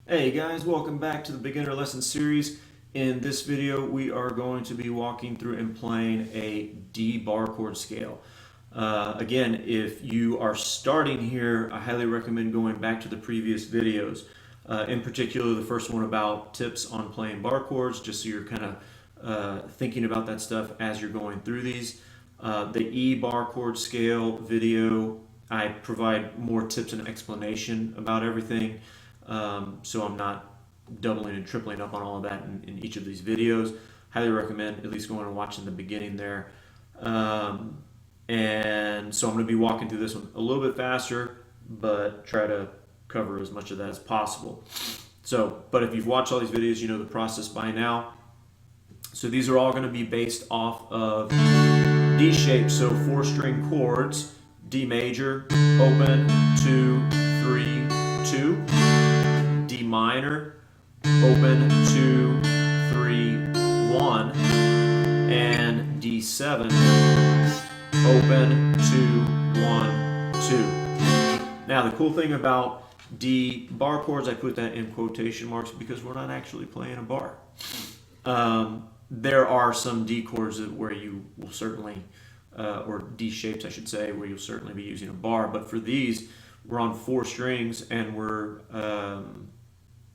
Hey guys, welcome back to the beginner lesson series. In this video we are going to be walking through and playing a D bar chord scale. Again, if you are starting here, I highly recommend going back to the previous videos. In particular, the first one about tips on playing bar chords, just so you're kind of thinking about that stuff as you're going through these. The E bar chord scale video, I provide more tips and explanation about everything. So I'm not doubling and tripling up on all of that in each of these videos. Highly recommend at least going and watching the beginning there. And so I'm going to be walking through this one a little bit faster, but try to cover as much of that as possible. So, but if you've watched all these videos, you know the process by now. So these are all going to be based off of D shapes, so 4-string chords: D major, open, 2, 3, 2. D minor, open, 2, 3, 1, and D7, open, 2, 1, 2. Now the cool thing about D bar chords, I put that in quotation marks because we're not actually playing a bar. There are some D chords where you will certainly, or D shapes I should say, where you'll certainly be using a bar, but for these, we're on 4 strings and we're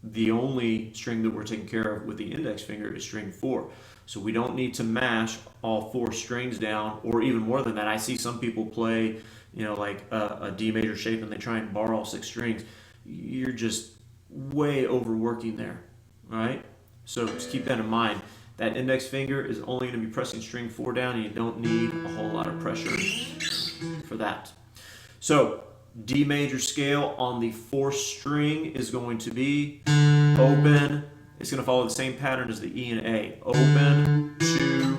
the only string that we're taking care of with the index finger is string 4. So we don't need to mash all 4 strings down, or even more than that. I see some people play, like a D major shape and they try and bar all 6 strings. You're just way overworking there, right? So just keep that in mind. That index finger is only going to be pressing string 4 down, and you don't need a whole lot of pressure for that. So D major scale on the 4th string is going to be open. It's going to follow the same pattern as the E and A. Open, 2,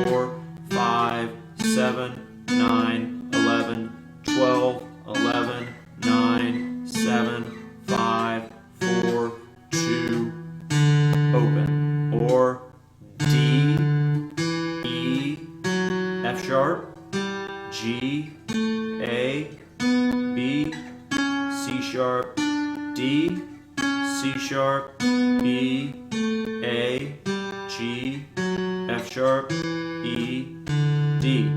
4, 5, 7, 9, 11, 12, 11, 9, 7, 5, 4, 2, open. Or D, E, F sharp, G, A, B, C sharp, D, C sharp, B, A, G, F sharp, E, D.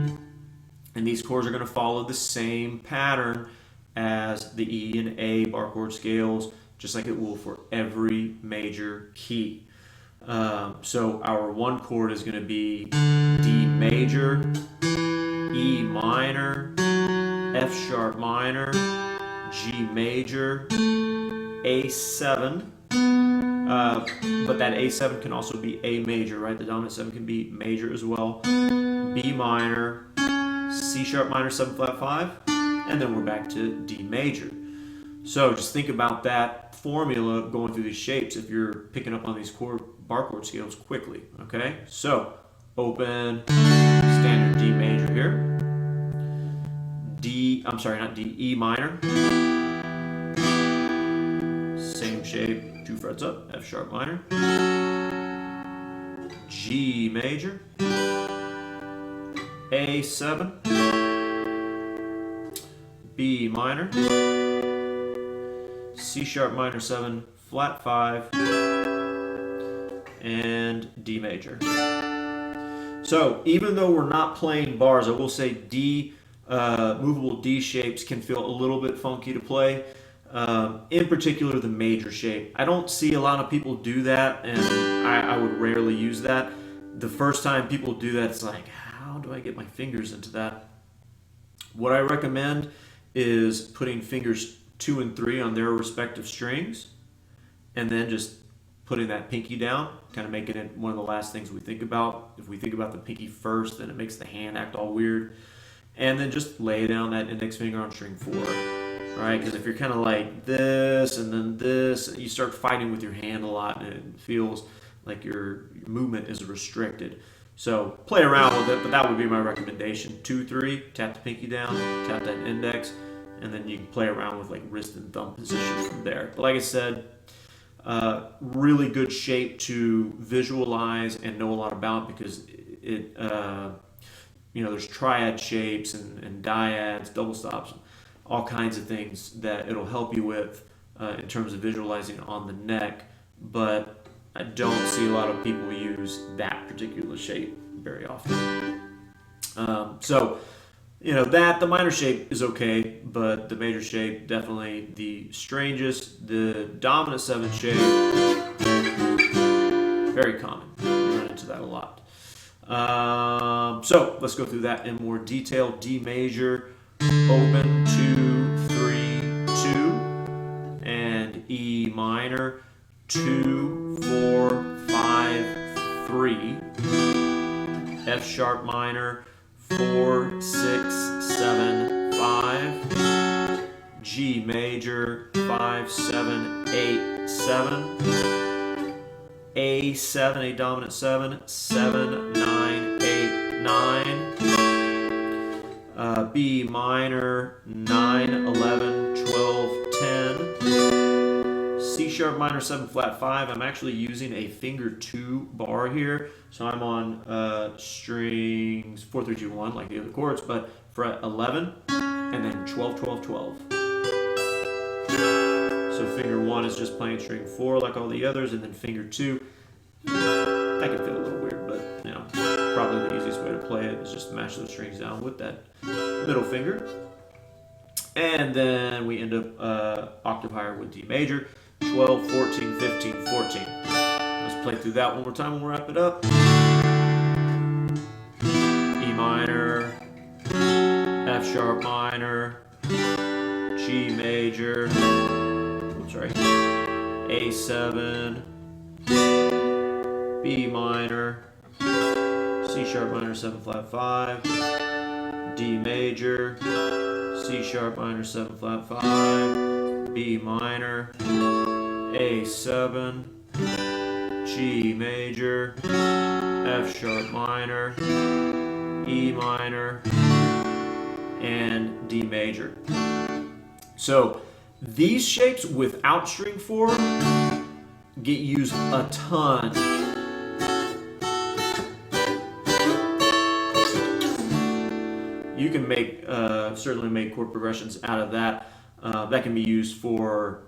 And these chords are going to follow the same pattern as the E and A bar chord scales, just like it will for every major key. So our 1 chord is going to be D major, E minor, F sharp minor, G major, A7, but that A7 can also be A major, right? The dominant 7 can be major as well. B minor, C sharp minor 7 flat 5, and then we're back to D major. So just think about that formula going through these shapes if you're picking up on these bar chord scales quickly, okay? So open, standard D major here. E minor. Same shape, 2 frets up, F sharp minor. G major. A7. B minor. C sharp minor 7, flat 5. And D major. So even though we're not playing bars, I will say movable D shapes can feel a little bit funky to play. In particular, the major shape. I don't see a lot of people do that, and I would rarely use that. The first time people do that, it's like, how do I get my fingers into that? What I recommend is putting fingers 2 and 3 on their respective strings, and then just putting that pinky down, kind of making it one of the last things we think about. If we think about the pinky first, then it makes the hand act all weird. And then just lay down that index finger on string 4, right? Because if you're kind of like this and then this, you start fighting with your hand a lot, and it feels like your movement is restricted. So play around with it, but that would be my recommendation. 2, 3, tap the pinky down, tap that index, and then you can play around with like wrist and thumb position from there. But like I said, really good shape to visualize and know a lot about, because it there's triad shapes and dyads, double stops, all kinds of things that it'll help you with in terms of visualizing on the neck, but I don't see a lot of people use that particular shape very often. So, you know, the minor shape is okay, but the major shape, definitely the strangest. The dominant 7 shape, very common. You run into that a lot. So let's go through that in more detail. D major, open, 2, 3, 2, and E minor, 2, 4, 5, 3, F sharp minor, 4, 6, 7, 5, G major, 5, 7, 8, 7, A7, A dominant 7, 7, 9, 8, 9, B minor, 9, 11, 12, 10, C sharp minor 7 flat 5. I'm actually using a finger 2 bar here, so I'm on strings 4, 3, 2, 1 like the other chords, but fret 11 and then 12, 12, 12. So finger 1 is just playing string 4 like all the others, and then finger 2. That can feel a little weird, but you know, probably the easiest way to play it is just mash those strings down with that middle finger. And then we end up octave higher with D major, 12, 14, 15, 14. Let's play through that one more time and we'll wrap it up. E minor, F sharp minor, G major, oops, sorry, A7, B minor, C sharp minor 7 flat 5, D major, C sharp minor 7 flat 5, B minor, A7, G major, F sharp minor, E minor, and D major. So these shapes without string 4 get used a ton. You can make certainly make chord progressions out of that. That can be used for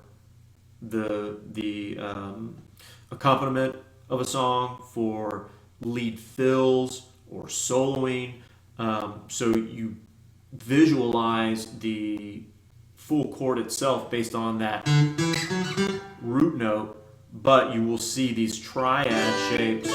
the accompaniment of a song, for lead fills or soloing. So you visualize the full chord itself based on that root note, but you will see these triad shapes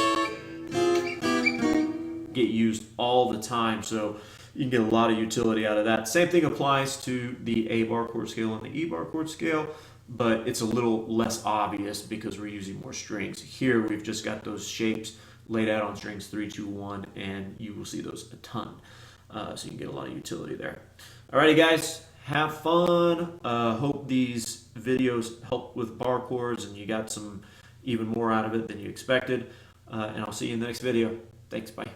get used all the time. So you can get a lot of utility out of that. Same thing applies to the A bar chord scale and the E bar chord scale, but it's a little less obvious because we're using more strings. Here we've just got those shapes laid out on strings 3, 2, 1, and you will see those a ton. So you can get a lot of utility there. Alrighty guys, have fun. Hope these videos help with bar chords and you got some even more out of it than you expected. And I'll see you in the next video. Thanks, bye.